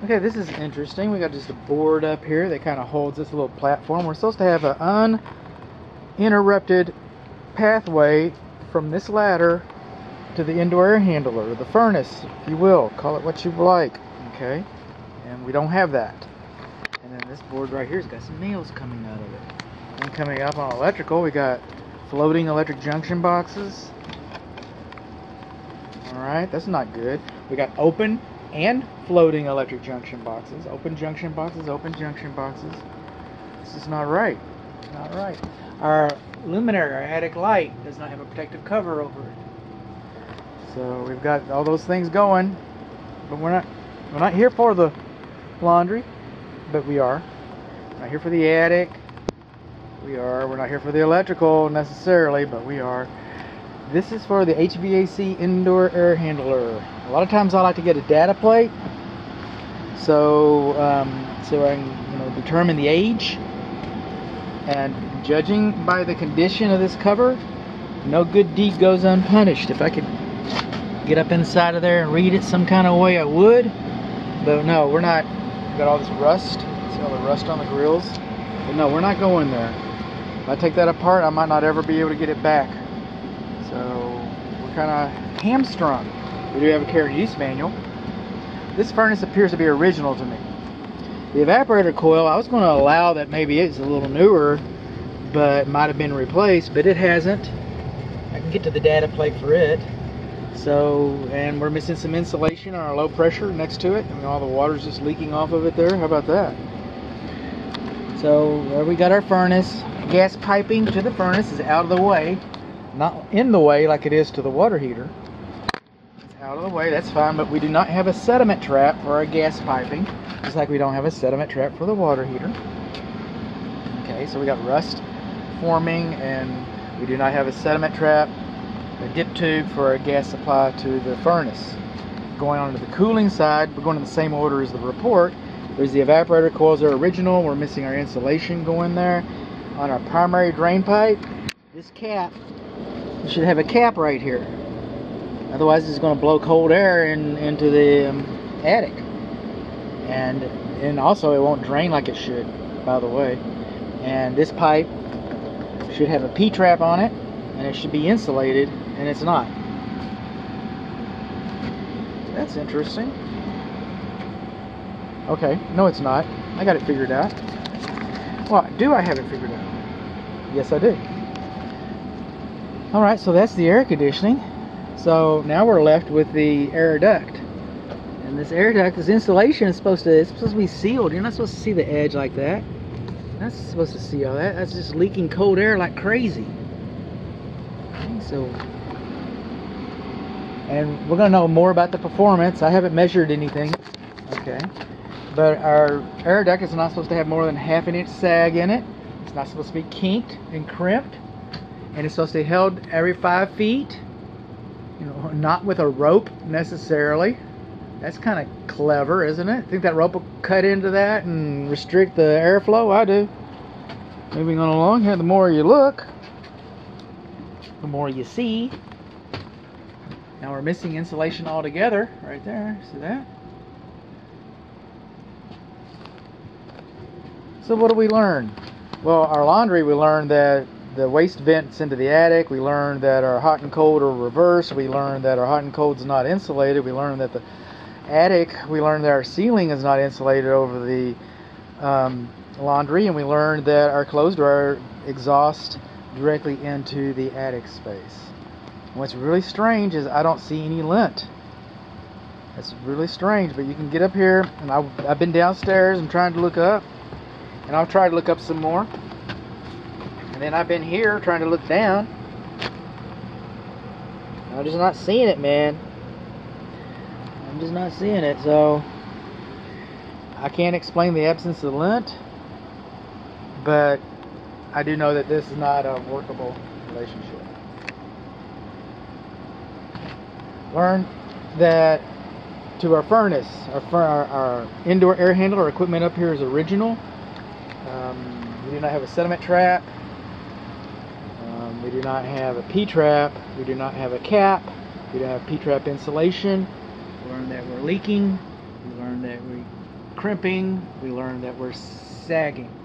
Okay, this is interesting. We got just a board up here that kind of holds this little platform. We're supposed to have an uninterrupted pathway from this ladder to the indoor air handler, the furnace, if you will. Call it what you like. Okay? And we don't have that. And then this board right here has got some nails coming out of it. And coming up on electrical, we got floating electric junction boxes. Alright, that's not good. We got open and floating electric junction boxes. Open junction boxes, open junction boxes. This is not right. Not right. Our luminary, our attic light, does not have a protective cover over it. So we've got all those things going, but we're not here for the laundry, but we are. We're not here for the attic. We are. We're not here for the electrical necessarily, but we are. This is for the HVAC indoor air handler. A lot of times I like to get a data plate, so so I can determine the age. And judging by the condition of this cover, no good deed goes unpunished. If I could get up inside of there and read it some kind of way, I would. But no, we're not. We've got all this rust. See all the rust on the grills? But no, we're not going there. If I take that apart, I might not ever be able to get it back. So we're kind of hamstrung. We do have a care and use manual. This furnace appears to be original to me. The evaporator coil, I was going to allow that maybe it's a little newer, but might have been replaced, but it hasn't. I can get to the data plate for it. So, and we're missing some insulation on our low pressure next to it. I mean, all the water's just leaking off of it there. How about that? So there we got our furnace. Gas piping to the furnace is out of the way. Not in the way like it is to the water heater. It's out of the way, that's fine, but we do not have a sediment trap for our gas piping, just like we don't have a sediment trap for the water heater. Okay, so we got rust forming, and we do not have a sediment trap, a dip tube for our gas supply to the furnace. Going on to the cooling side, we're going in the same order as the report. There's the evaporator coils are original. We're missing our insulation going there. On our primary drain pipe, this cap, you should have a cap right here. Otherwise it's going to blow cold air into the attic. And also it won't drain like it should, by the way. And this pipe should have a P-trap on it, and it should be insulated, and it's not. That's interesting. Okay, no it's not. I got it figured out. Well, do I have it figured out? Yes, I do. Alright, so that's the air conditioning. So now we're left with the air duct. And this air duct, this insulation is supposed to be sealed. You're not supposed to see the edge like that. You're not supposed to see all that. That's just leaking cold air like crazy. Okay, so, and we're going to know more about the performance. I haven't measured anything. Okay. But our air duct is not supposed to have more than ½ inch sag in it. It's not supposed to be kinked and crimped. And it's supposed to be held every 5 feet. You know, not with a rope necessarily. That's kind of clever, isn't it? Think that rope will cut into that and restrict the airflow? I do. Moving on along here, the more you look, the more you see. Now we're missing insulation altogether, right there. See that? So what do we learn? Well, our laundry, we learned that the waste vents into the attic. We learned that our hot and cold are reversed. We learned that our hot and cold is not insulated. We learned that the attic, we learned that our ceiling is not insulated over the laundry, and we learned that our clothes dryer exhausts directly into the attic space. And what's really strange is I don't see any lint. It's really strange, but you can get up here, and I've been downstairs and trying to look up, and I'll try to look up some more. And then I've been here trying to look down. I'm just not seeing it, man. I'm just not seeing it, so I can't explain the absence of lint, but I do know that this is not a workable relationship. Learn that to our furnace, our indoor air handler, our equipment up here is original. We do not have a sediment trap. We do not have a P-trap. We do not have a cap. We don't have P-trap insulation. We learned that we're leaking. We learned that we crimping. We learned that we're sagging.